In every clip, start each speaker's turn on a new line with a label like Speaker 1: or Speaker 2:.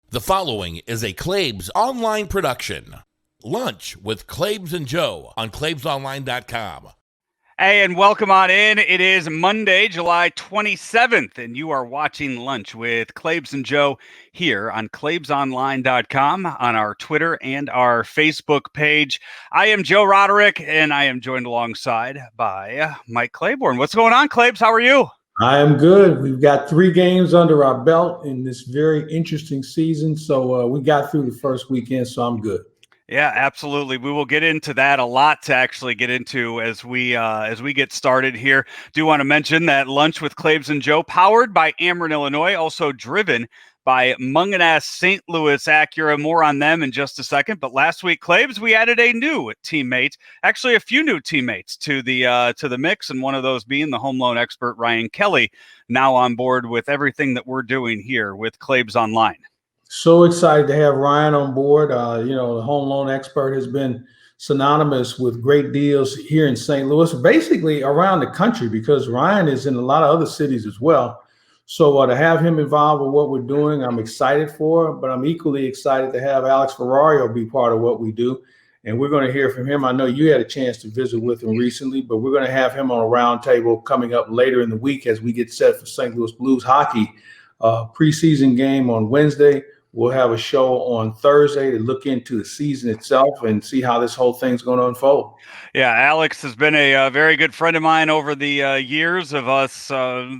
Speaker 1: The following is a Claibs online production. Lunch with Claibs and Joe on claibsonline.com.
Speaker 2: Hey, and welcome on in. It is Monday, July 27th, and you are watching Lunch with Claibs and Joe here on claibsonline.com, on our Twitter and our Facebook page. I am Joe Roderick, and I am joined alongside by Mike Claiborne. What's going on, Claibs? How are you?
Speaker 3: I am good. We've got 3 games under our belt in this very interesting season. So we got through the first weekend, so I'm good.
Speaker 2: Yeah, absolutely. We will get into that. A lot to actually get into as we get started here. Do want to mention that Lunch with Claibs and Joe, powered by Ameren, Illinois, also driven by Munganess St. Louis Acura. More on them in just a second. But last week, Claibs, we added a new teammate, actually a few new teammates to the mix, and one of those being the home loan expert Ryan Kelly, now on board with everything that we're doing here with Claibs Online.
Speaker 3: So excited to have Ryan on board. The home loan expert has been synonymous with great deals here in St. Louis, basically around the country, because Ryan is in a lot of other cities as well. So to have him involved with what we're doing, I'm excited for, but I'm equally excited to have Alex Ferrario be part of what we do. And we're going to hear from him. I know you had a chance to visit with him recently, but we're going to have him on a roundtable coming up later in the week as we get set for St. Louis Blues hockey preseason game on Wednesday. We'll have a show on Thursday to look into the season itself and see how this whole thing's going to unfold.
Speaker 2: Yeah, Alex has been a very good friend of mine over the years of us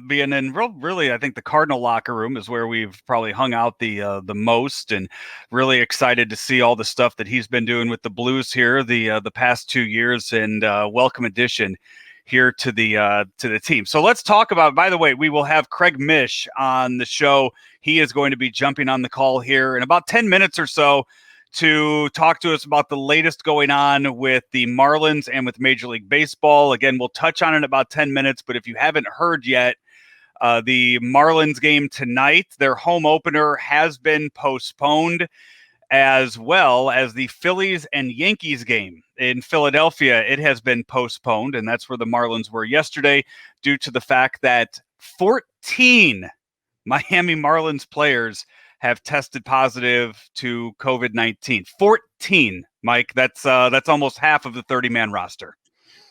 Speaker 2: being in really, I think the Cardinal locker room is where we've probably hung out the most, and really excited to see all the stuff that he's been doing with the Blues here the past 2 years, and welcome addition here to the team. So let's talk about, by the way, we will have Craig Mish on the show. He is going to be jumping on the call here in about 10 minutes or so to talk to us about the latest going on with the Marlins and with Major League Baseball. Again, we'll touch on it in about 10 minutes, but if you haven't heard yet, the Marlins game tonight, their home opener, has been postponed, as well as the Phillies and Yankees game in Philadelphia. It has been postponed, and that's where the Marlins were yesterday, due to the fact that 14 Miami Marlins players have tested positive to COVID-19. 14, Mike. That's almost half of the 30-man roster.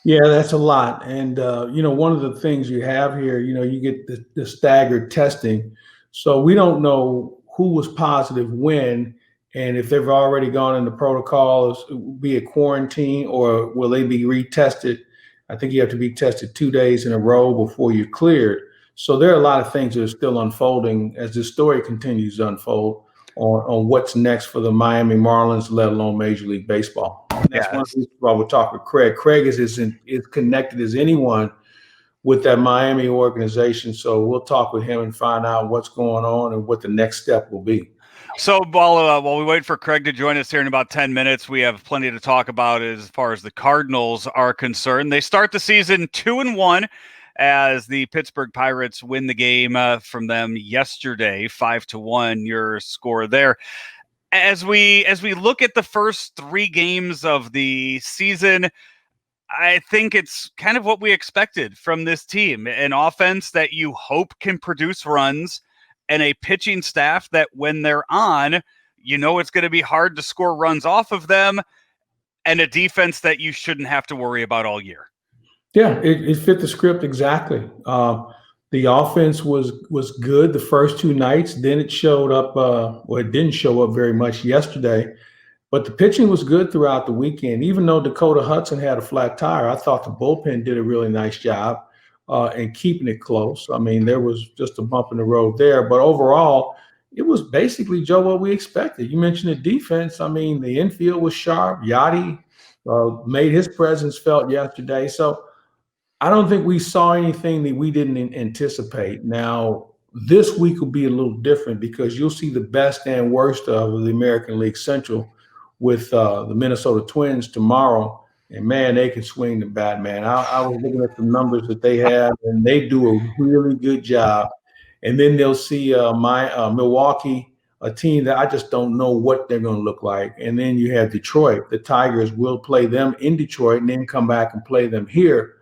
Speaker 3: Yeah, that's a lot. And, one of the things you have here, you get the staggered testing. So we don't know who was positive when, and if they've already gone into protocols, be it quarantine, or will they be retested? I think you have to be tested 2 days in a row before you're cleared. So there are a lot of things that are still unfolding as this story continues to unfold on what's next for the Miami Marlins, let alone Major League Baseball. And that's one of the reasons why we'll talk with Craig. Craig is connected as anyone with that Miami organization. So we'll talk with him and find out what's going on and what the next step will be.
Speaker 2: So while we wait for Craig to join us here in about 10 minutes, we have plenty to talk about as far as the Cardinals are concerned. They start the season 2-1 as the Pittsburgh Pirates win the game from them yesterday, 5-1, your score there. As we look at the first 3 games of the season, I think it's kind of what we expected from this team. An offense that you hope can produce runs, and a pitching staff that when they're on, it's going to be hard to score runs off of them, and a defense that you shouldn't have to worry about all year.
Speaker 3: Yeah, it fit the script exactly. The offense was good the first 2 nights. Then it showed up, it didn't show up very much yesterday. But the pitching was good throughout the weekend. Even though Dakota Hudson had a flat tire, I thought the bullpen did a really nice job in keeping it close. I mean, there was just a bump in the road there. But overall, it was basically, Joe, what we expected. You mentioned the defense. I mean, the infield was sharp. Yachty made his presence felt yesterday. So I don't think we saw anything that we didn't anticipate. Now, this week will be a little different because you'll see the best and worst of the American League Central with the Minnesota Twins tomorrow. And, man, they can swing the bat, man. I was looking at the numbers that they have, and they do a really good job. And then they'll see Milwaukee, a team that I just don't know what they're going to look like. And then you have Detroit. The Tigers will play them in Detroit and then come back and play them here.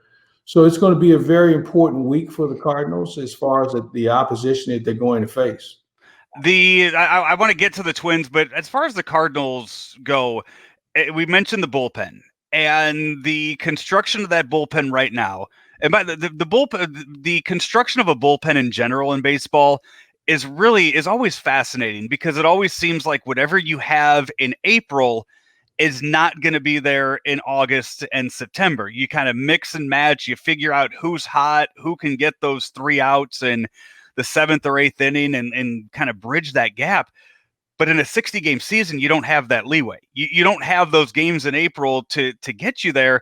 Speaker 3: So it's going to be a very important week for the Cardinals as far as the opposition that they're going to face.
Speaker 2: I want to get to the Twins, but as far as the Cardinals go, we mentioned the bullpen and the construction of that bullpen right now. And by the bullpen, the construction of a bullpen in general in baseball is always fascinating because it always seems like whatever you have in April is not going to be there in August and September. You kind of mix and match, you figure out who's hot, who can get those 3 outs in the 7th or 8th inning and kind of bridge that gap. But in a 60-game season, you don't have that leeway. You don't have those games in April to get you there.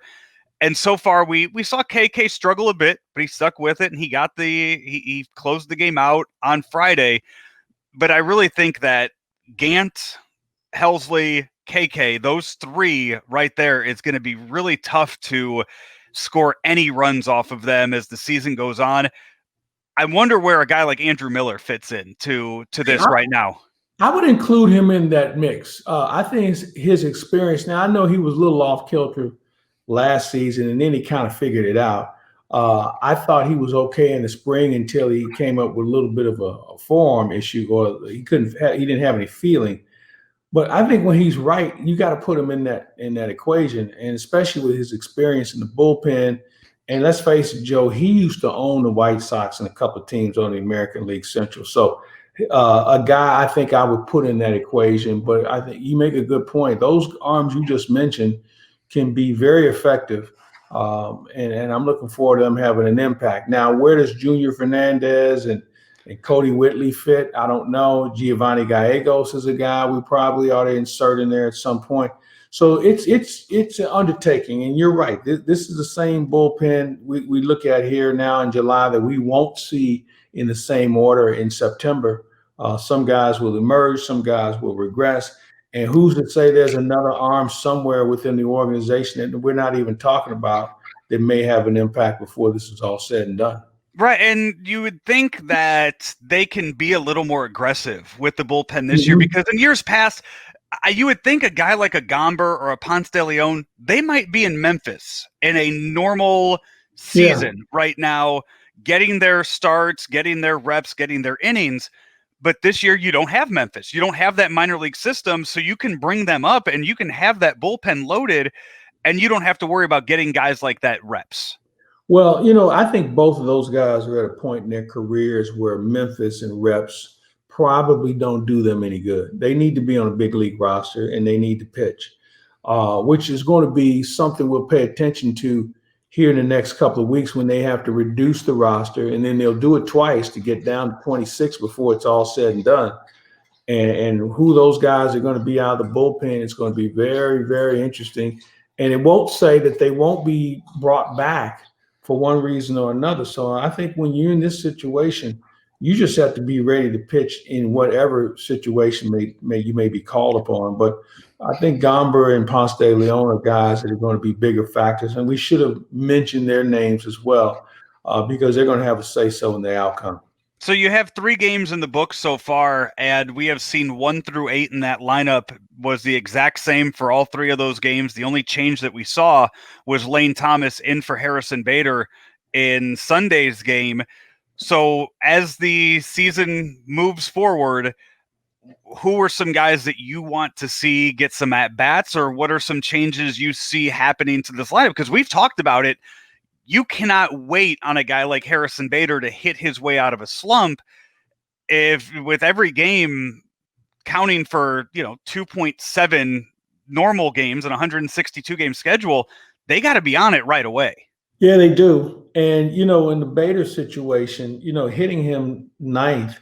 Speaker 2: And so far, we saw KK struggle a bit, but he stuck with it, and he closed the game out on Friday. But I really think that Gant, Helsley, KK, those 3 right there, it's going to be really tough to score any runs off of them as the season goes on. I wonder where a guy like Andrew Miller fits in to this right now.
Speaker 3: I would include him in that mix. I think his experience. Now, I know he was a little off kilter last season, and then he kind of figured it out. I thought he was okay in the spring until he came up with a little bit of a forearm issue, or he didn't have any feeling. But I think when he's right, you got to put him in that equation, and especially with his experience in the bullpen. And let's face it, Joe, he used to own the White Sox and a couple of teams on the American League Central. So a guy I think I would put in that equation. But I think you make a good point. Those arms you just mentioned can be very effective. And I'm looking forward to them having an impact. Now, where does Junior Fernandez and Cody Whitley fit? I don't know. Giovanni Gallegos is a guy we probably ought to insert in there at some point. So it's an undertaking, and you're right. This is the same bullpen we look at here now in July that we won't see in the same order in September. Some guys will emerge, some guys will regress, and who's to say there's another arm somewhere within the organization that we're not even talking about that may have an impact before this is all said and done.
Speaker 2: Right, and you would think that they can be a little more aggressive with the bullpen this year because in years past, you would think a guy like a Gomber or a Ponce de Leon, they might be in Memphis in a normal season right now, getting their starts, getting their reps, getting their innings. But this year, you don't have Memphis. You don't have that minor league system, so you can bring them up and you can have that bullpen loaded, and you don't have to worry about getting guys like that reps.
Speaker 3: Well, I think both of those guys are at a point in their careers where Memphis and reps probably don't do them any good. They need to be on a big league roster and they need to pitch, which is going to be something we'll pay attention to here in the next couple of weeks when they have to reduce the roster, and then they'll do it twice to get down to 26 before it's all said and done. And who those guys are going to be out of the bullpen is going to be very, very interesting. And it won't say that they won't be brought back for one reason or another. So I think when you're in this situation, you just have to be ready to pitch in whatever situation you may be called upon. But I think Gomber and Ponce de Leon are guys that are going to be bigger factors, and we should have mentioned their names as well because they're going to have a say-so in the outcome.
Speaker 2: So you have 3 games in the book so far, and we have seen 1 through 8 in that lineup was the exact same for all 3 of those games. The only change that we saw was Lane Thomas in for Harrison Bader in Sunday's game. So as the season moves forward, who are some guys that you want to see get some at-bats, or what are some changes you see happening to this lineup? Because we've talked about it. You cannot wait on a guy like Harrison Bader to hit his way out of a slump. If with every game counting for 2.7 normal games and 162 game schedule, they got to be on it right away.
Speaker 3: Yeah, they do. And in the Bader situation, hitting him ninth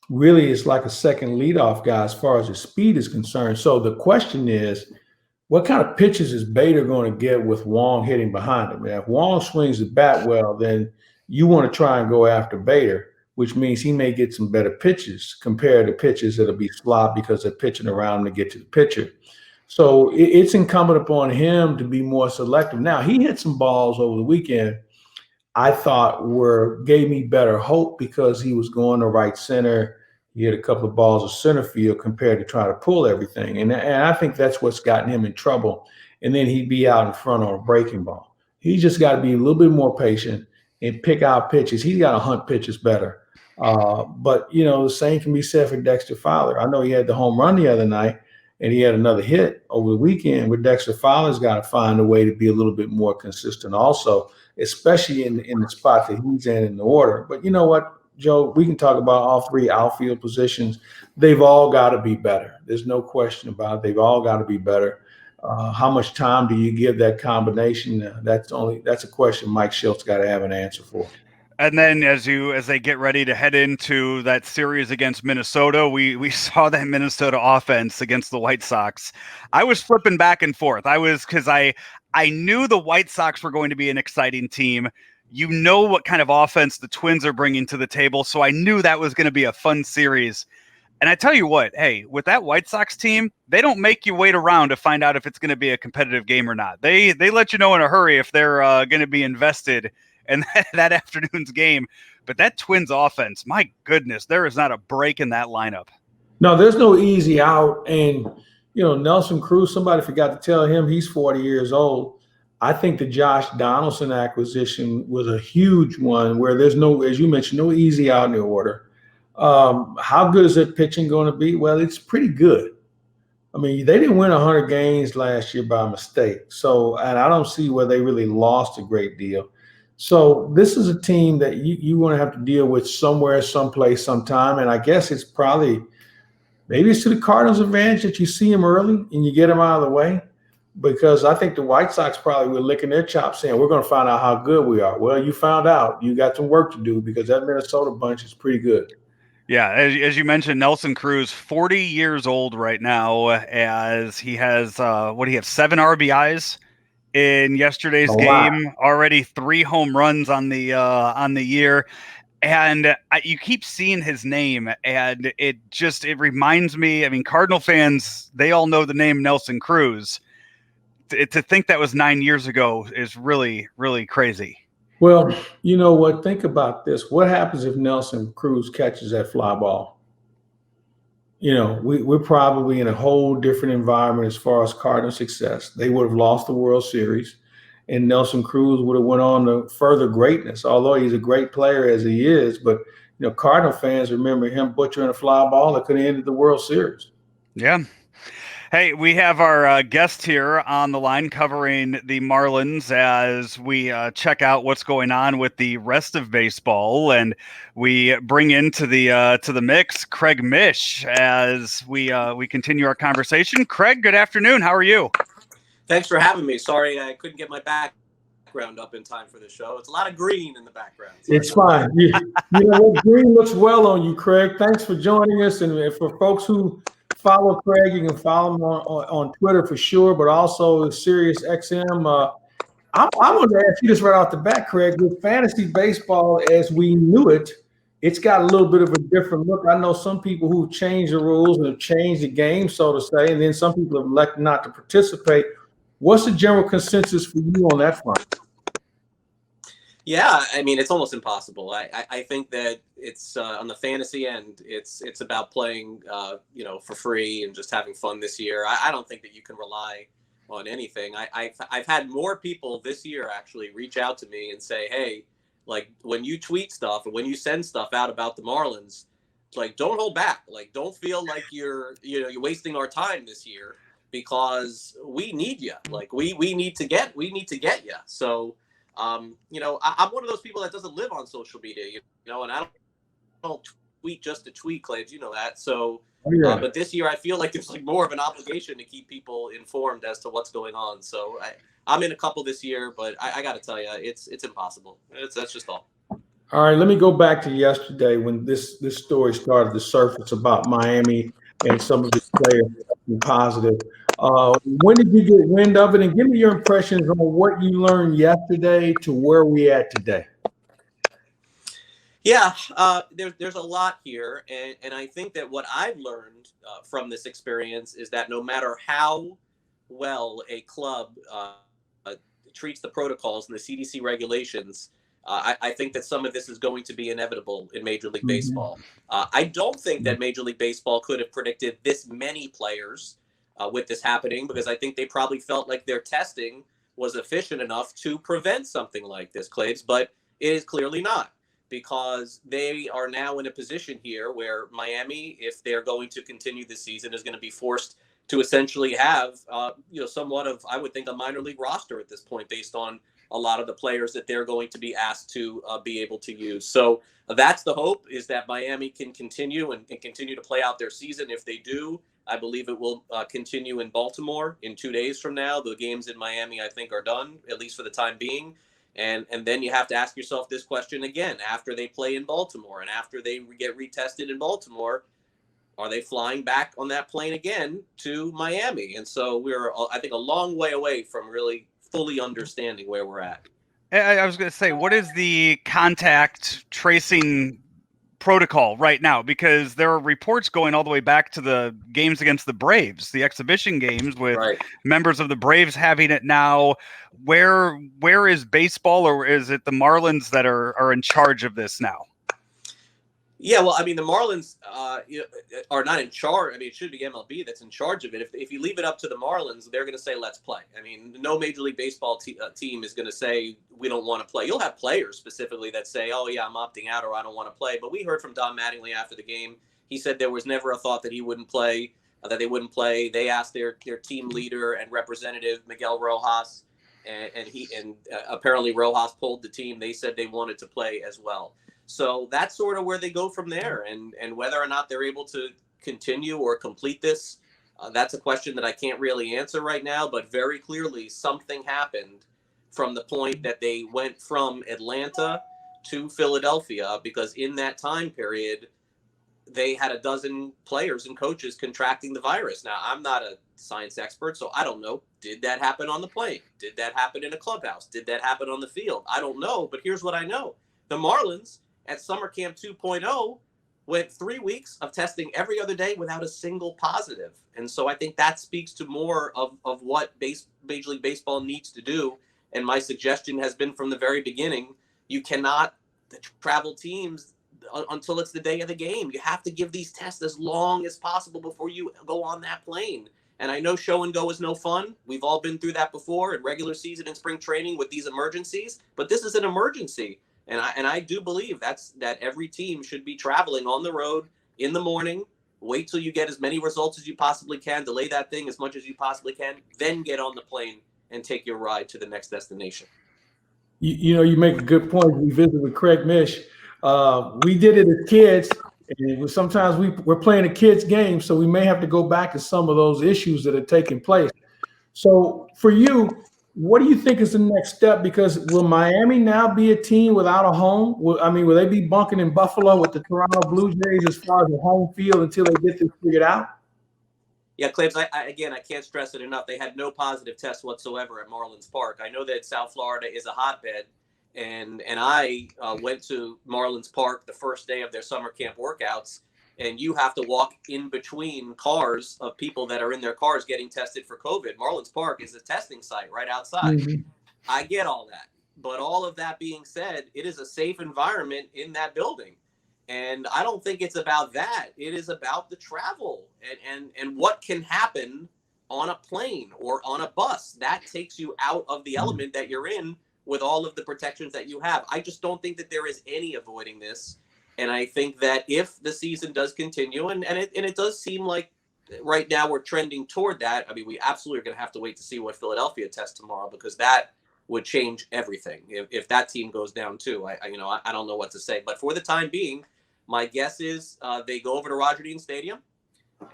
Speaker 3: really is like a second leadoff guy as far as his speed is concerned. So the question is, what kind of pitches is Bader going to get with Wong hitting behind him? And if Wong swings the bat well, then you want to try and go after Bader, which means he may get some better pitches compared to pitches that'll be slop because they're pitching around him to get to the pitcher. So it's incumbent upon him to be more selective. Now, he hit some balls over the weekend I thought gave me better hope because he was going to right center. He hit a couple of balls of center field compared to trying to pull everything. And I think that's what's gotten him in trouble. And then he'd be out in front on a breaking ball. He just got to be a little bit more patient and pick out pitches. He's got to hunt pitches better. But the same can be said for Dexter Fowler. I know he had the home run the other night, and he had another hit over the weekend. But Dexter Fowler's got to find a way to be a little bit more consistent, also, especially in the spot that he's in the order. But you know what, Joe? We can talk about all three outfield positions. They've all got to be better. There's no question about it. They've all got to be better. How much time do you give that combination? That's a question Mike Schilt's got to have an answer for.
Speaker 2: And then as they get ready to head into that series against Minnesota, we saw that Minnesota offense against the White Sox. I was flipping back and forth. Because I knew the White Sox were going to be an exciting team. You know what kind of offense the Twins are bringing to the table, so I knew that was going to be a fun series. And I tell you what, hey, with that White Sox team, they don't make you wait around to find out if it's going to be a competitive game or not. They let you know in a hurry if they're going to be invested in that afternoon's game. But that Twins offense, my goodness, there is not a break in that lineup.
Speaker 3: No, there's no easy out. And, Nelson Cruz, somebody forgot to tell him he's 40 years old. I think the Josh Donaldson acquisition was a huge one where there's no, as you mentioned, no easy out in the order. How good is that pitching going to be? Well, it's pretty good. I mean, they didn't win 100 games last year by mistake. So, and I don't see where they really lost a great deal. So this is a team that you're going to have to deal with somewhere, someplace, sometime. And I guess it's maybe it's to the Cardinals' advantage that you see them early and you get them out of the way. Because I think the White Sox probably were licking their chops saying, we're going to find out how good we are. Well, you found out. You got some work to do because that Minnesota bunch is pretty good.
Speaker 2: Yeah, as you mentioned, Nelson Cruz, 40 years old right now, as he has, 7 RBIs in yesterday's game, already 3 home runs on the year. And you keep seeing his name, and it reminds me, I mean, Cardinal fans, they all know the name Nelson Cruz. To think that was 9 years ago is really, really crazy.
Speaker 3: Well, you know what? Think about this. What happens if Nelson Cruz catches that fly ball? We're probably in a whole different environment as far as Cardinal success. They would have lost the World Series, and Nelson Cruz would have went on to further greatness, although he's a great player as he is. But, Cardinal fans remember him butchering a fly ball that could have ended the World Series.
Speaker 2: Yeah. Hey, we have our guest here on the line covering the Marlins as we check out what's going on with the rest of baseball, and we bring into the mix Craig Mish as we continue our conversation. Craig, good afternoon. How are you?
Speaker 4: Thanks for having me. Sorry I couldn't get my background up in time for the show. It's a lot of green in the background.
Speaker 3: It's fine. Green looks well on you, Craig. Thanks for joining us, and for folks who follow Craig, you can follow him on Twitter for sure, but also Sirius XM. I want to ask you this right off the bat, Craig. With fantasy baseball as we knew it, it's got a little bit of a different look. I know some people who've changed the rules and have changed the game, so to say, and then some people have elected not to participate. What's the general consensus for you on that front?
Speaker 4: Yeah, I mean, it's almost impossible. I think that it's on the fantasy end, it's about playing, for free and just having fun this year. I don't think that you can rely on anything. I've had more people this year actually reach out to me and say, hey, like when you tweet stuff or when you send stuff out about the Marlins, like don't hold back. Like don't feel like you're wasting our time this year because we need you. Like we need to get you. So. I'm one of those people that doesn't live on social media, and I don't tweet just to tweet, Claibs, you know that. So, but this year I feel like there's like more of an obligation to keep people informed as to what's going on. So I'm in a couple this year, but I got to tell you, it's impossible. That's just all.
Speaker 3: All right, let me go back to yesterday when this story started to surface about Miami and some of its players being positive. When did you get wind of it? And give me your impressions on what you learned yesterday to where we at today.
Speaker 4: Yeah, there's a lot here. And I think that what I've learned from this experience is that no matter how well a club treats the protocols and the CDC regulations, I think that some of this is going to be inevitable in Major League Baseball. I don't think that Major League Baseball could have predicted this many players with this happening, because I think they probably felt like their testing was efficient enough to prevent something like this, Claibs, but it is clearly not. because they are now in a position here where Miami, if they're going to continue this season, is going to be forced to essentially have, somewhat of, I would think, a minor league roster at this point, based on a lot of the players that they're going to be asked to be able to use. So that's the hope, is that Miami can continue and continue to play out their season. If they do, I believe it will continue in Baltimore in 2 days from now. The games in Miami, I think, are done, at least for the time being. And then you have to ask yourself this question again, after they play in Baltimore and after they get retested in Baltimore, are they flying back on that plane again to Miami? And so we're, I think, a long way away from really fully understanding where we're at.
Speaker 2: I was going to say, what is the contact tracing protocol right now? Because there are reports going all the way back to the games against the Braves, the exhibition games, with members of the Braves having it now. Where is baseball, or is it the Marlins that are in charge of this now?
Speaker 4: Yeah, well, I mean, the Marlins are not in charge. I mean, it should be MLB that's in charge of it. If you leave it up to the Marlins, they're going to say, let's play. I mean, no Major League Baseball team is going to say, we don't want to play. You'll have players specifically that say, oh, yeah, I'm opting out, or I don't want to play. But we heard from Don Mattingly after the game. He said there was never a thought that he wouldn't play, that they wouldn't play. They asked their team leader and representative, Miguel Rojas, and apparently Rojas pulled the team. They said they wanted to play as well. So that's sort of where they go from there. And whether or not they're able to continue or complete this, that's a question that I can't really answer right now. But very clearly, something happened from the point that they went from Atlanta to Philadelphia, because in that time period, they had a dozen players and coaches contracting the virus. Now, I'm not a science expert, so I don't know. Did that happen on the plane? Did that happen in a clubhouse? Did that happen on the field? I don't know. But here's what I know. The Marlins at Summer Camp 2.0 went 3 weeks of testing every other day without a single positive. And so I think that speaks to more of what Major League Baseball needs to do. And my suggestion has been from the very beginning, you cannot travel teams until it's the day of the game. You have to give these tests as long as possible before you go on that plane. And I know show and go is no fun. We've all been through that before in regular season and spring training with these emergencies, but this is an emergency. And I do believe that every team should be traveling on the road in the morning. Wait till you get as many results as you possibly can. Delay that thing as much as you possibly can. Then get on the plane and take your ride to the next destination.
Speaker 3: You make a good point. We visited with Craig Mish. We did it as kids. And sometimes we're playing a kids game, so we may have to go back to some of those issues that are taking place. So for you, what do you think is the next step? Because will Miami now be a team without a home? Will they be bunking in Buffalo with the Toronto Blue Jays as far as the home field until they get this figured out?
Speaker 4: Yeah, Claibs, I can't stress it enough. They had no positive tests whatsoever at Marlins Park. I know that South Florida is a hotbed, and I went to Marlins Park the first day of their summer camp workouts, and you have to walk in between cars of people that are in their cars getting tested for COVID. Marlins Park is a testing site right outside. Mm-hmm. I get all that. But all of that being said, it is a safe environment in that building. And I don't think it's about that. It is about the travel and what can happen on a plane or on a bus. That takes you out of the element that you're in with all of the protections that you have. I just don't think that there is any avoiding this. And I think that if the season does continue, and it does seem like right now we're trending toward that. I mean, we absolutely are going to have to wait to see what Philadelphia tests tomorrow, because that would change everything. If that team goes down too, I don't know what to say. But for the time being, my guess is they go over to Roger Dean Stadium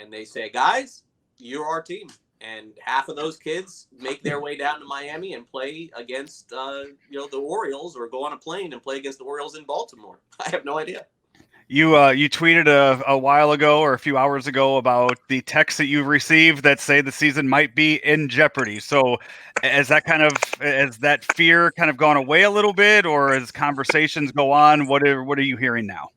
Speaker 4: and they say, guys, you're our team. And half of those kids make their way down to Miami and play against, the Orioles, or go on a plane and play against the Orioles in Baltimore. I have no idea.
Speaker 2: You tweeted a while ago or a few hours ago about the texts that you've received that say the season might be in jeopardy. So has that fear kind of gone away a little bit, or as conversations go on, what are you hearing now?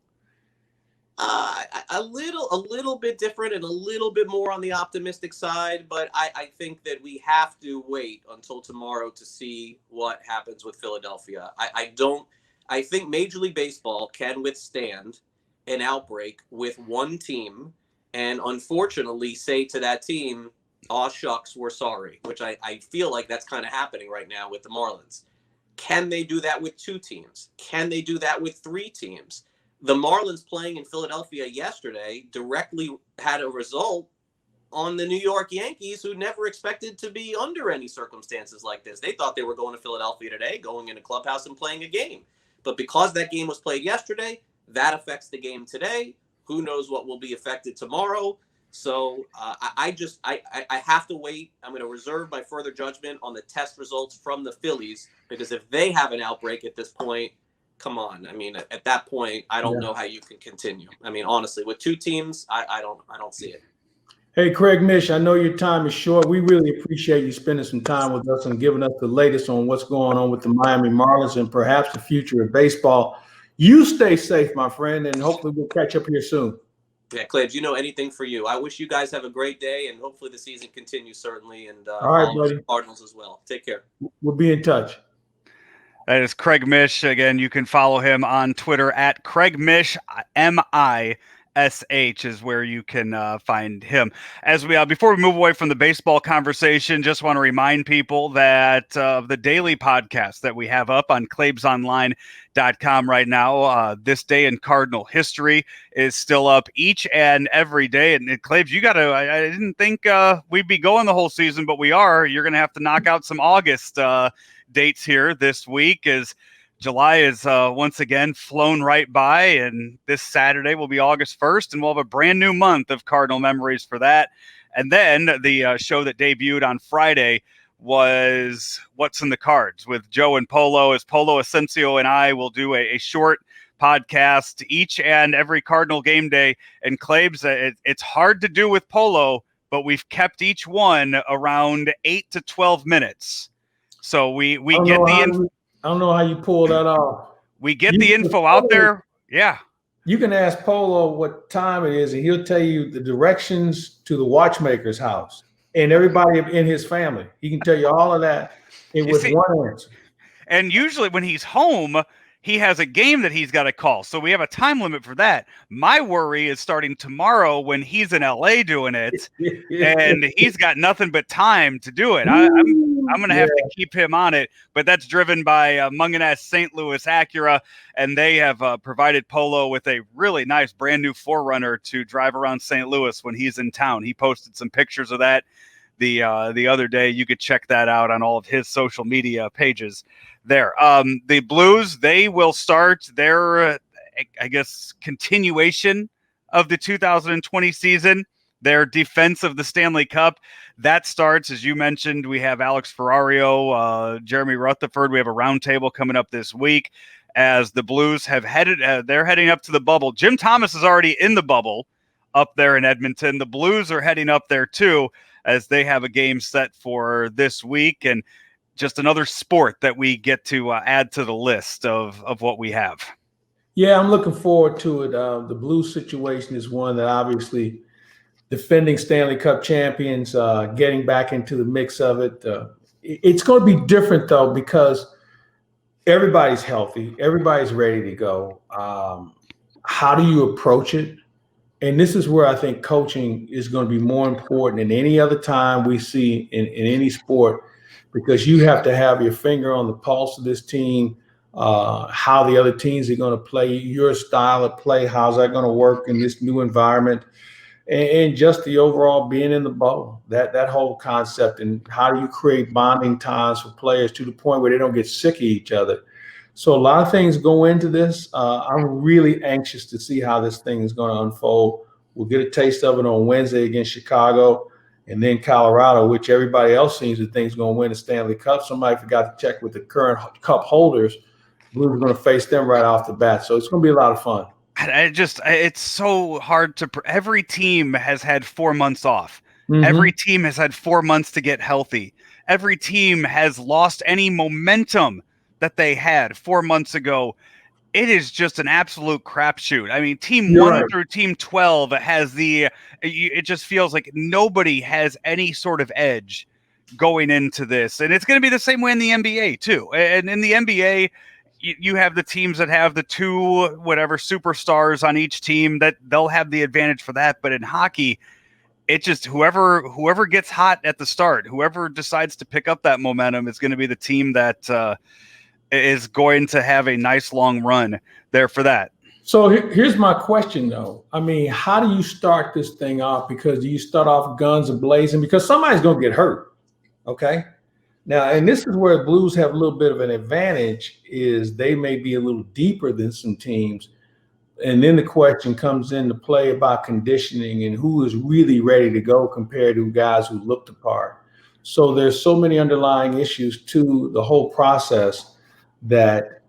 Speaker 4: A little bit different and a little bit more on the optimistic side, but I think that we have to wait until tomorrow to see what happens with Philadelphia. I think Major League Baseball can withstand an outbreak with one team and unfortunately say to that team, aw shucks, we're sorry, which I feel like that's kind of happening right now with the Marlins. Can they do that with 2 teams? Can they do that with 3 teams? The Marlins playing in Philadelphia yesterday directly had a result on the New York Yankees, who never expected to be under any circumstances like this. They thought they were going to Philadelphia today, going in a clubhouse and playing a game. But because that game was played yesterday, that affects the game today. Who knows what will be affected tomorrow? So I have to wait. I'm going to reserve my further judgment on the test results from the Phillies, because if they have an outbreak at this point, come on. I mean, at that point, I don't know how you can continue. I mean, honestly, with 2 teams, I don't see it.
Speaker 3: Hey, Craig Mish, I know your time is short. We really appreciate you spending some time with us and giving us the latest on what's going on with the Miami Marlins and perhaps the future of baseball. You stay safe, my friend, and hopefully we'll catch up here soon.
Speaker 4: Yeah, Claibs, anything for you. I wish you guys have a great day, and hopefully the season continues, certainly, and
Speaker 3: all right, buddy.
Speaker 4: Cardinals as well. Take care.
Speaker 3: We'll be in touch.
Speaker 2: That is Craig Mish. Again, you can follow him on Twitter at Craig Mish, MISH is where you can find him. As we before we move away from the baseball conversation, just want to remind people that the daily podcast that we have up on claibsonline.com right now, This Day in Cardinal History, is still up each and every day. And Claibs, you got to, I didn't think we'd be going the whole season, but we are. You're going to have to knock out some August dates here this week, as July is once again flown right by, and this Saturday will be August 1st, and we'll have a brand new month of Cardinal memories for that. And then the show that debuted on Friday was What's in the Cards with Joe and Polo, as Polo Asensio and I will do a short podcast each and every Cardinal game day. And Claibs, it's hard to do with Polo, but we've kept each one around 8 to 12 minutes. So we get the info.
Speaker 3: I don't know how you pull that off.
Speaker 2: We get the info out there. Yeah.
Speaker 3: You can ask Polo what time it is, and he'll tell you the directions to the watchmaker's house and everybody in his family. He can tell you all of that with one answer.
Speaker 2: And usually when he's home, he has a game that he's got to call. So we have a time limit for that. My worry is starting tomorrow when he's in LA doing it, and he's got nothing but time to do it. I'm going to have to keep him on it, but that's driven by Munganess St. Louis Acura, and they have provided Polo with a really nice brand new 4Runner to drive around St. Louis when he's in town. He posted some pictures of that the other day. You could check that out on all of his social media pages there. The Blues, they will start their, I guess, continuation of the 2020 season. Their defense of the Stanley Cup, that starts, as you mentioned. We have Alex Ferrario, Jeremy Rutherford. We have a roundtable coming up this week as the Blues have they're heading up to the bubble. Jim Thomas is already in the bubble up there in Edmonton. The Blues are heading up there too, as they have a game set for this week, and just another sport that we get to add to the list of what we have.
Speaker 3: Yeah, I'm looking forward to it. The Blues situation is one that obviously defending Stanley Cup champions, getting back into the mix of it. It's going to be different, though, because everybody's healthy. Everybody's ready to go. How do you approach it? And this is where I think coaching is going to be more important than any other time we see in any sport, because you have to have your finger on the pulse of this team, how the other teams are going to play, your style of play, how's that going to work in this new environment. And just the overall being in the bubble, that whole concept, and how do you create bonding times for players to the point where they don't get sick of each other. So a lot of things go into this. I'm really anxious to see how this thing is going to unfold. We'll get a taste of it on Wednesday against Chicago, and then Colorado, which everybody else seems to think is going to win the Stanley Cup. Somebody forgot to check with the current cup holders. We're going to face them right off the bat. So it's going to be a lot of fun.
Speaker 2: It's so hard to, every team has had 4 months off.
Speaker 3: Mm-hmm.
Speaker 2: Every team has had 4 months to get healthy. Every team has lost any momentum that they had 4 months ago. It is just an absolute crapshoot. I mean, team 1 through team 12 has it just feels like nobody has any sort of edge going into this. And it's going to be the same way in the NBA too. And in the NBA, you have the teams that have the 2 superstars on each team, that they'll have the advantage for that. But in hockey, it just whoever gets hot at the start, whoever decides to pick up that momentum is going to be the team that is going to have a nice long run there for that.
Speaker 3: So here's my question, though. I mean, how do you start this thing off? Because do you start off guns a-blazing? Because somebody's going to get hurt, okay? Now, and this is where the Blues have a little bit of an advantage, is they may be a little deeper than some teams. And then the question comes into play about conditioning and who is really ready to go compared to guys who looked the part. So there's so many underlying issues to the whole process that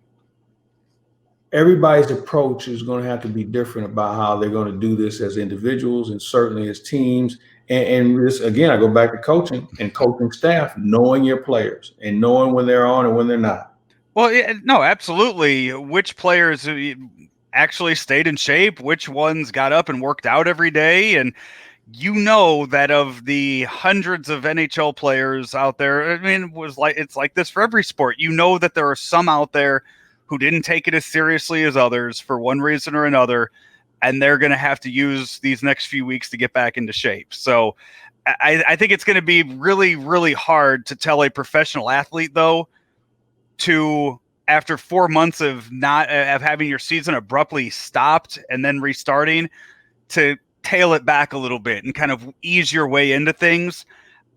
Speaker 3: everybody's approach is going to have to be different about how they're going to do this as individuals and certainly as teams. And this, again, I go back to coaching and coaching staff, knowing your players and knowing when they're on and when they're not.
Speaker 2: Well, yeah, no, absolutely. Which players actually stayed in shape, which ones got up and worked out every day. And you know that of the hundreds of NHL players out there, I mean, it's like this for every sport. You know that there are some out there who didn't take it as seriously as others for one reason or another, and they're going to have to use these next few weeks to get back into shape. So I think it's going to be really, really hard to tell a professional athlete, though, to, after 4 months of having your season abruptly stopped and then restarting, to tail it back a little bit and kind of ease your way into things.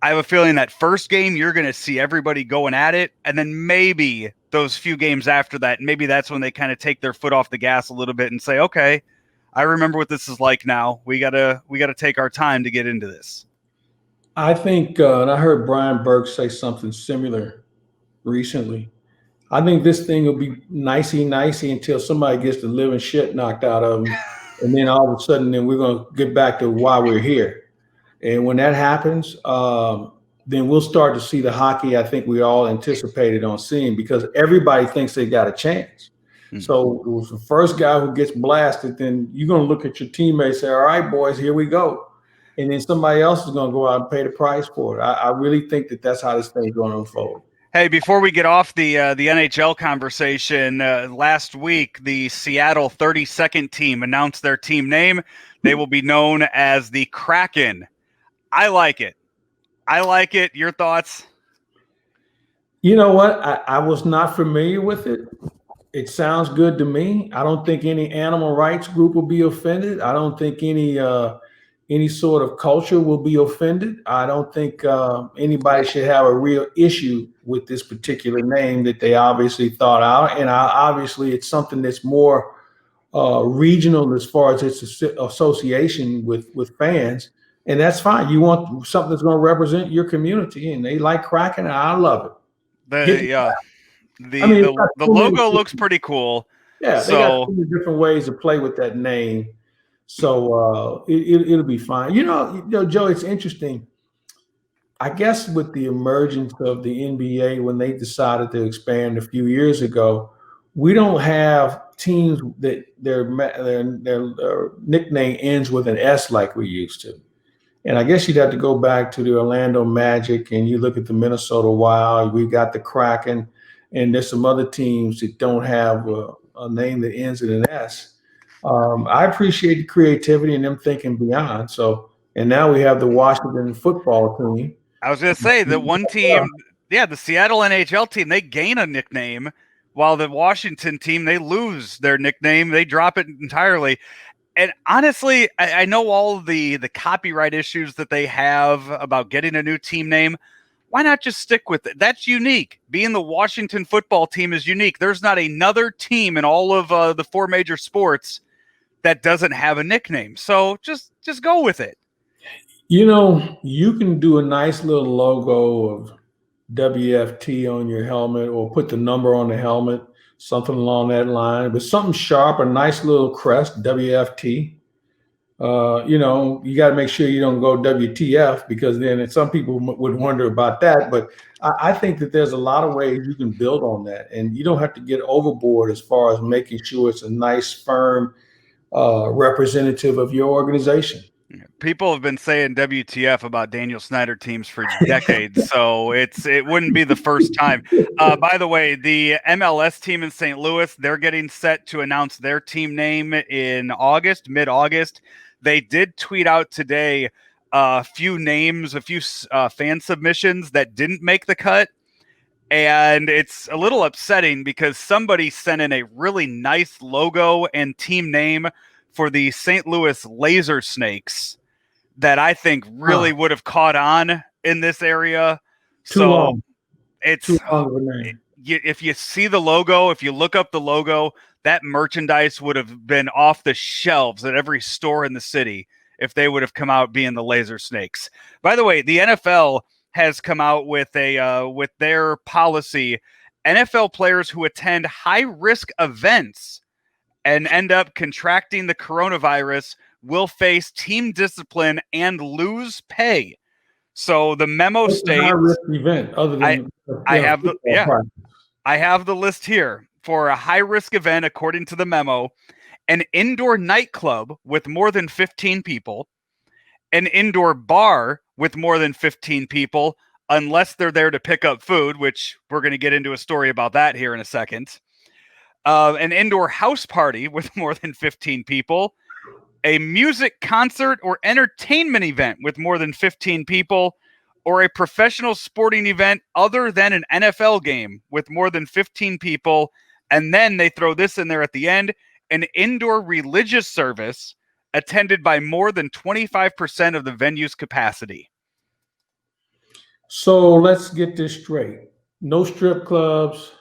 Speaker 2: I have a feeling that first game, you're going to see everybody going at it. And then maybe those few games after that, maybe that's when they kind of take their foot off the gas a little bit and say, okay, I remember what this is like now. We gotta take our time to get into this.
Speaker 3: I think, and I heard Brian Burke say something similar recently. I think this thing will be nicey until somebody gets the living shit knocked out of them. And then all of a sudden, then we're going to get back to why we're here. And when that happens, then we'll start to see the hockey I think we all anticipated on seeing, because everybody thinks they got a chance. Mm-hmm. So it was the first guy who gets blasted, then you're going to look at your teammates and say, all right, boys, here we go. And then somebody else is going to go out and pay the price for it. I really think that that's how this thing's going to unfold.
Speaker 2: Hey, before we get off the NHL conversation, last week the Seattle 32nd team announced their team name. They will be known as the Kraken. I like it. Your thoughts?
Speaker 3: You know what? I was not familiar with it. It sounds good to me. I don't think any animal rights group will be offended. I don't think any sort of culture will be offended. I don't think anybody should have a real issue with this particular name that they obviously thought out. And obviously it's something that's more regional as far as its association with fans. And that's fine. You want something that's going to represent your community, and they like Kraken, and I love it.
Speaker 2: The logo looks pretty cool.
Speaker 3: Yeah, they got so many different ways to play with that name. So it'll be fine. You know, Joe, it's interesting. I guess with the emergence of the NBA, when they decided to expand a few years ago, we don't have teams that their nickname ends with an S like we used to. And I guess you'd have to go back to the Orlando Magic, and you look at the Minnesota Wild. We got the Kraken, and there's some other teams that don't have a name that ends in an S. I appreciate the creativity and them thinking beyond. So, and now we have the Washington football team.
Speaker 2: I was going to say the one team, the Seattle NHL team, they gain a nickname, while the Washington team, they lose their nickname. They drop it entirely. And honestly, I know all of the copyright issues that they have about getting a new team name. Why not just stick with it? That's unique. Being the Washington football team is unique. There's not another team in all of the four major sports that doesn't have a nickname. So just go with it.
Speaker 3: You know, you can do a nice little logo of WFT on your helmet, or put the number on the helmet, something along that line, but something sharp, a nice little crest, WFT. You know, you got to make sure you don't go WTF, because then some people would wonder about that. But I think that there's a lot of ways you can build on that, and you don't have to get overboard as far as making sure it's a nice, firm representative of your organization.
Speaker 2: People have been saying WTF about Daniel Snyder teams for decades, so it wouldn't be the first time. By the way, the MLS team in St. Louis, they're getting set to announce their team name in mid-August. They did tweet out today a few names, a few fan submissions that didn't make the cut. And it's a little upsetting because somebody sent in a really nice logo and team name for the St. Louis Laser Snakes that I think really would have caught on in this area.
Speaker 3: Too long.
Speaker 2: It's
Speaker 3: Too long of a name.
Speaker 2: If you see the logo, if you look up the logo, that merchandise would have been off the shelves at every store in the city if they would have come out being the Laser Snakes. By the way, the NFL has come out with with their policy. NFL players who attend high-risk events and end up contracting the coronavirus will face team discipline and lose pay. So the memo states,
Speaker 3: high-risk event other than
Speaker 2: I have the list here. For a high-risk event, according to the memo, an indoor nightclub with more than 15 people, an indoor bar with more than 15 people, unless they're there to pick up food, which we're going to get into a story about that here in a second, an indoor house party with more than 15 people, a music concert or entertainment event with more than 15 people, or a professional sporting event other than an NFL game with more than 15 people. And then they throw this in there at the end, an indoor religious service attended by more than 25% of the venue's capacity.
Speaker 3: So let's get this straight. No strip clubs.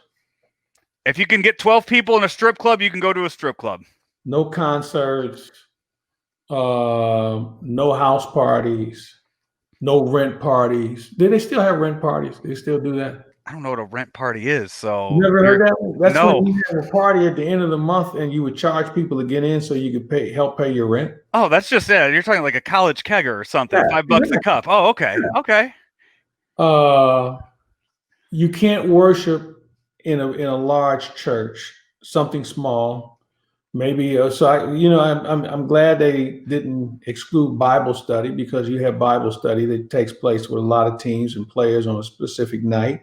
Speaker 2: If you can get 12 people in a strip club, you can go to a strip club.
Speaker 3: No concerts. No house parties. No rent parties. Do they still have rent parties? They still do that?
Speaker 2: I don't know what a rent party is. So
Speaker 3: you never heard that one? That's
Speaker 2: no.
Speaker 3: when you have a party at the end of the month and you would charge people to get in so you could help pay your rent.
Speaker 2: Oh, that's just it. You're talking like a college kegger or something.
Speaker 3: Yeah,
Speaker 2: $5 a cup. Oh, okay. Yeah.
Speaker 3: Okay. You can't worship in a large church, something small. Maybe I'm glad they didn't exclude Bible study, because you have Bible study that takes place with a lot of teams and players on a specific night.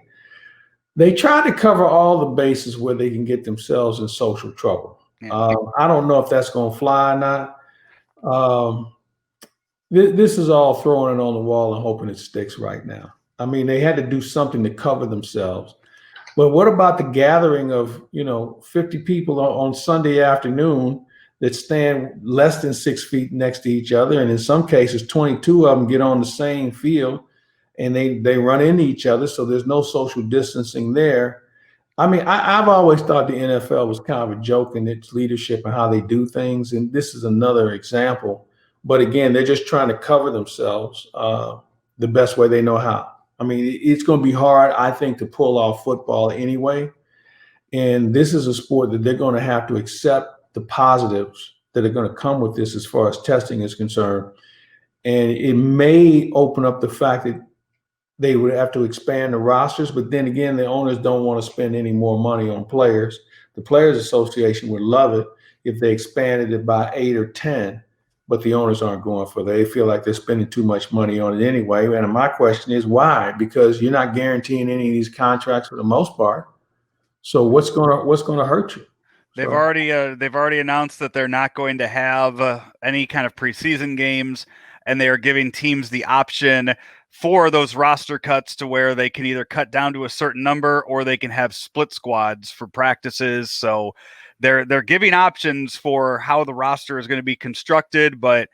Speaker 3: They try to cover all the bases where they can get themselves in social trouble. Yeah. I don't know if that's going to fly or not. This is all throwing it on the wall and hoping it sticks right now. I mean, they had to do something to cover themselves. But what about the gathering of, 50 people on Sunday afternoon that stand less than 6 feet next to each other? And in some cases, 22 of them get on the same field and they run into each other. So there's no social distancing there. I mean, I've always thought the NFL was kind of a joke in its leadership and how they do things. And this is another example. But again, they're just trying to cover themselves the best way they know how. I mean, it's going to be hard, I think, to pull off football anyway. And this is a sport that they're going to have to accept the positives that are going to come with this as far as testing is concerned. And it may open up the fact that they would have to expand the rosters. But then again, the owners don't want to spend any more money on players. The Players Association would love it if they expanded it by 8 or 10. But the owners aren't going for that. They feel like they're spending too much money on it anyway. And my question is why? Because you're not guaranteeing any of these contracts for the most part. So what's going to hurt you?
Speaker 2: They've already announced that they're not going to have any kind of preseason games, and they are giving teams the option for those roster cuts to where they can either cut down to a certain number or they can have split squads for practices. So they're giving options for how the roster is going to be constructed, but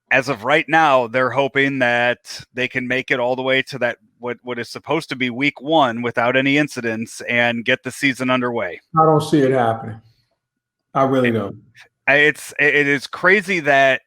Speaker 2: as of right now, they're hoping that they can make it all the way to that what is supposed to be week 1 without any incidents and get the season underway.
Speaker 3: I don't see it happening. I really don't.
Speaker 2: It is crazy that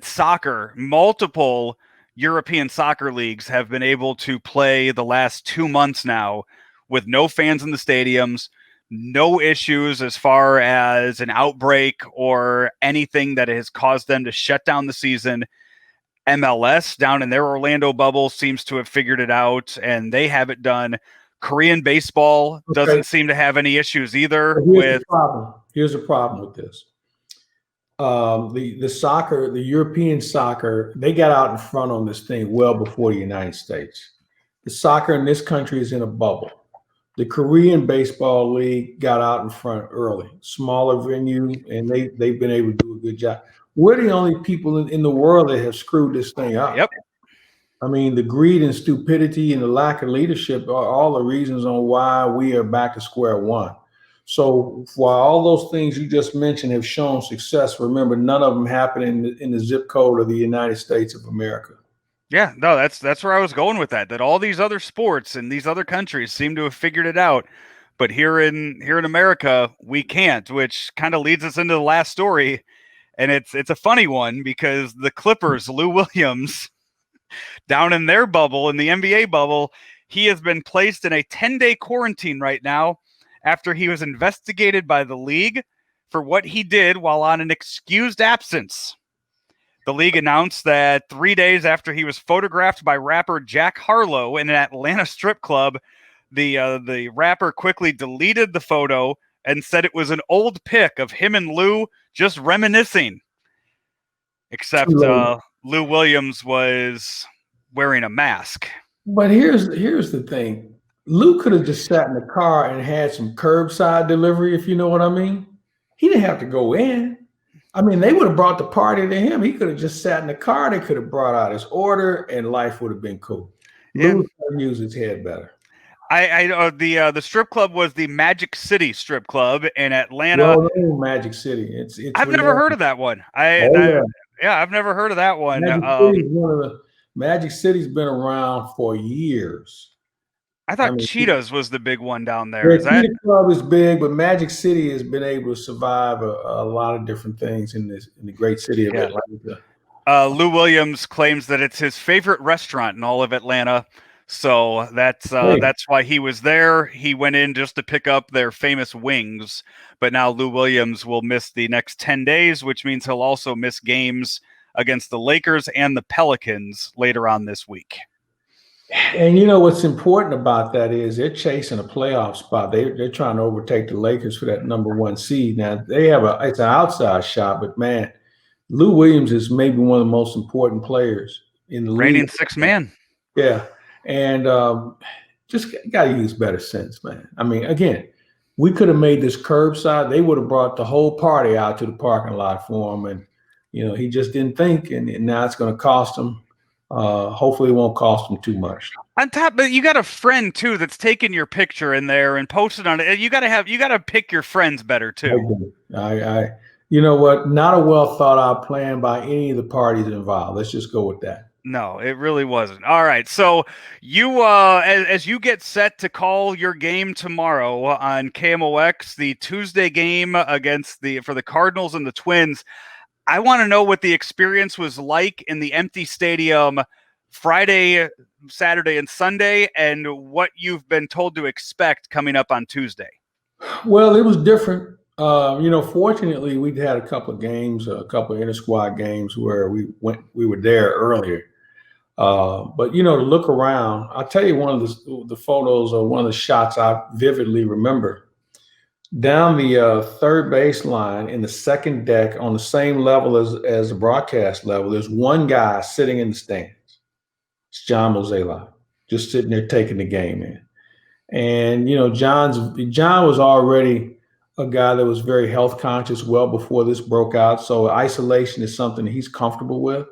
Speaker 2: soccer, multiple European soccer leagues have been able to play the last 2 months now with no fans in the stadiums. No issues as far as an outbreak or anything that has caused them to shut down the season. MLS down in their Orlando bubble seems to have figured it out, and they have it done. Korean baseball doesn't seem to have any issues either.
Speaker 3: Here's the problem with this. The soccer, the European soccer, they got out in front on this thing well before the United States. The soccer in this country is in a bubble. The Korean Baseball League got out in front early, smaller venue, and they've been able to do a good job. We're the only people in the world that have screwed this thing up.
Speaker 2: Yep.
Speaker 3: I mean, the greed and stupidity and the lack of leadership are all the reasons on why we are back to square one. So while all those things you just mentioned have shown success, remember, none of them happen in the zip code of the United States of America.
Speaker 2: Yeah, no, that's where I was going with that. That all these other sports and these other countries seem to have figured it out, but here in America we can't. Which kind of leads us into the last story, and it's a funny one because the Clippers, Lou Williams, down in their bubble, in the NBA bubble, he has been placed in a 10-day quarantine right now after he was investigated by the league for what he did while on an excused absence. The league announced that 3 days after he was photographed by rapper Jack Harlow in an Atlanta strip club, the rapper quickly deleted the photo and said it was an old pic of him and Lou just reminiscing. Except Lou Williams was wearing a mask.
Speaker 3: But here's the thing. Lou could have just sat in the car and had some curbside delivery, if you know what I mean. He didn't have to go in. I mean, they would have brought the party to him. He could have just sat in the car. They could have brought out his order, and life would have been cool.
Speaker 2: Yeah.
Speaker 3: Lou could use his head better.
Speaker 2: The strip club was the Magic City strip club in Atlanta.
Speaker 3: Well, Magic City. It's
Speaker 2: I've never heard of that one. I've never heard of that one.
Speaker 3: Magic City's been around for years.
Speaker 2: I thought Cheetahs was the big one down there.
Speaker 3: Cheetah Club is big, but Magic City has been able to survive a lot of different things in the great city of Atlanta.
Speaker 2: Lou Williams claims that it's his favorite restaurant in all of Atlanta. So that's why he was there. He went in just to pick up their famous wings. But now Lou Williams will miss the next 10 days, which means he'll also miss games against the Lakers and the Pelicans later on this week.
Speaker 3: And you know what's important about that is they're chasing a playoff spot. They're trying to overtake the Lakers for that number 1 seed. Now it's an outside shot, but man, Lou Williams is maybe one of the most important players in the league.
Speaker 2: Reigning sixth man.
Speaker 3: Yeah, and just got to use better sense, man. I mean, again, we could have made this curbside. They would have brought the whole party out to the parking lot for him, and he just didn't think, and now it's going to cost him. Hopefully it won't cost them too much.
Speaker 2: On top, but you got a friend too that's taking your picture in there and posted on it. You got to pick your friends better too.
Speaker 3: I you know what? Not a well thought out plan by any of the parties involved. Let's just go with that.
Speaker 2: No, it really wasn't. All right, so you as you get set to call your game tomorrow on KMOX, the Tuesday game for the Cardinals and the Twins. I want to know what the experience was like in the empty stadium Friday, Saturday, and Sunday, and what you've been told to expect coming up on Tuesday.
Speaker 3: Well, it was different. Fortunately, we'd had a couple of games, a couple of inter-squad games where we were there earlier. But to look around, I'll tell you one of the photos or one of the shots I vividly remember. Down the third base line in the second deck on the same level as the broadcast level, there's one guy sitting in the stands. It's John Mozeliak, just sitting there taking the game in. And, John was already a guy that was very health conscious well before this broke out. So isolation is something that he's comfortable with.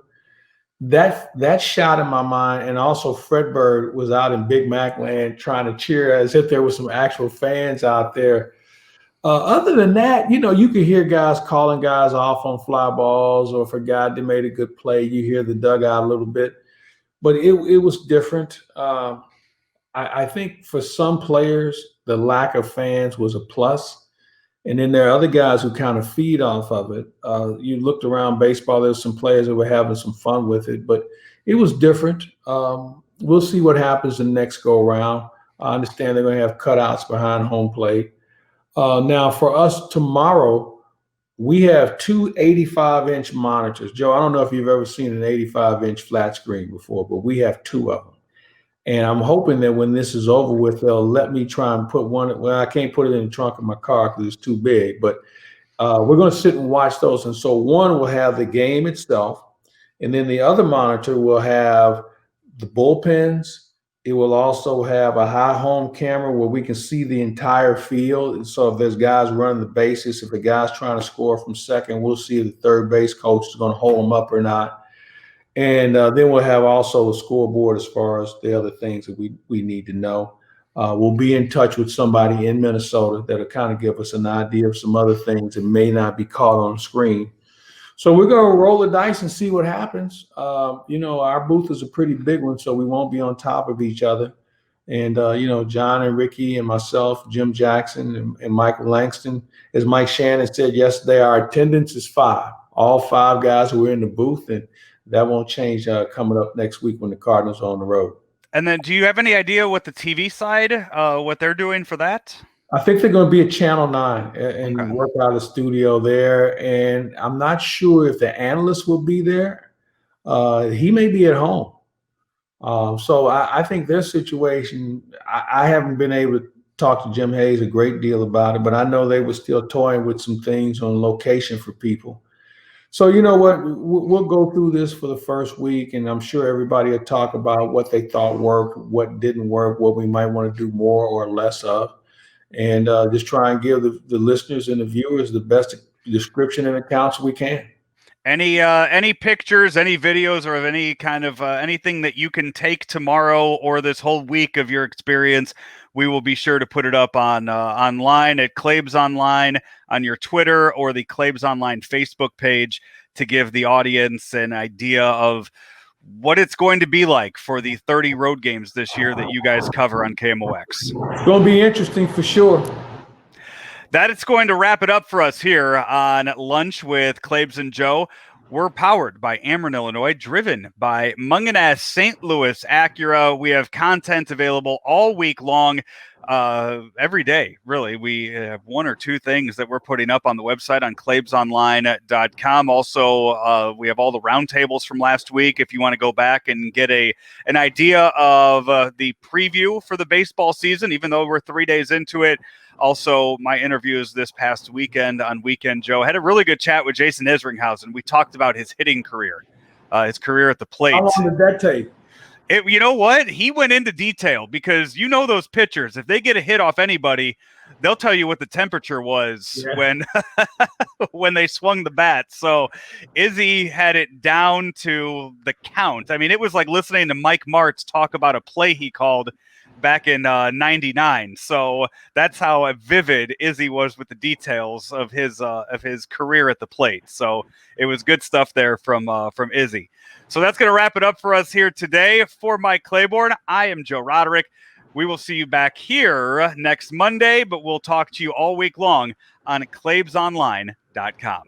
Speaker 3: That shot in my mind, and also Fred Bird was out in Big Mac land trying to cheer as if there were some actual fans out there. Other than that, you could hear guys calling guys off on fly balls, or if a guy that made a good play, you hear the dugout a little bit. But it was different. I think for some players, the lack of fans was a plus. And then there are other guys who kind of feed off of it. You looked around baseball, there's some players that were having some fun with it, but it was different. We'll see what happens the next go around. I understand they're going to have cutouts behind home plate. Now, for us tomorrow, we have two 85-inch monitors. Joe, I don't know if you've ever seen an 85-inch flat screen before, but we have two of them. And I'm hoping that when this is over with, they'll let me try and put one. Well, I can't put it in the trunk of my car because it's too big, but we're going to sit and watch those. And so one will have the game itself, and then the other monitor will have the bullpens. It will also have a high home camera where we can see the entire field. So if there's guys running the bases, if a guy's trying to score from second, we'll see if the third base coach is going to hold them up or not. And then we'll have also a scoreboard as far as the other things that we need to know. We'll be in touch with somebody in Minnesota that'll kind of give us an idea of some other things that may not be caught on screen. So we're going to roll the dice and see what happens. Our booth is a pretty big one, so we won't be on top of each other. And, John and Ricky and myself, Jim Jackson and Michael Langston, as Mike Shannon said yesterday, our attendance is 5. All 5 guys who are in the booth, and that won't change coming up next week when the Cardinals are on the road.
Speaker 2: And then do you have any idea what the TV side, what they're doing for that?
Speaker 3: I think they're going to be at Channel 9 and
Speaker 2: Okay.
Speaker 3: work out a studio there. And I'm not sure if the analyst will be there. He may be at home. So I think their situation, I haven't been able to talk to Jim Hayes a great deal about it, but I know they were still toying with some things on location for people. So you know what, we'll go through this for the first week, and I'm sure everybody will talk about what they thought worked, what didn't work, what we might want to do more or less of, and just try and give the listeners and the viewers the best description and accounts we can.
Speaker 2: Any pictures, any videos, or of any kind of anything that you can take tomorrow or this whole week of your experience, we will be sure to put it up on online at Claibs Online on your Twitter or the Claibs Online Facebook page to give the audience an idea of what it's going to be like for the 30 road games this year that you guys cover on KMOX.
Speaker 3: It's going to be interesting for sure.
Speaker 2: That is going to wrap it up for us here on Lunch with Claibs and Joe. We're powered by Ameren, Illinois, driven by Munganess St. Louis Acura. We have content available all week long, every day, really. We have 1 or 2 things that we're putting up on the website on claibsonline.com. Also, we have all the roundtables from last week if you want to go back and get an idea of the preview for the baseball season, even though we're 3 days into it. Also, my interviews this past weekend on Weekend Joe. I had a really good chat with Jason Isringhausen. We talked about his hitting career, his career at the plate.
Speaker 3: How long did that take?
Speaker 2: You know what? He went into detail because those pitchers, if they get a hit off anybody, they'll tell you what the temperature was when they swung the bat. So Izzy had it down to the count. I mean, it was like listening to Mike Martz talk about a play he called back in 99. So that's how vivid Izzy was with the details of his career at the plate. So it was good stuff there from Izzy. So that's going to wrap it up for us here today. For Mike Claiborne, I am Joe Roderick. We will see you back here next Monday, but we'll talk to you all week long on claibsonline.com.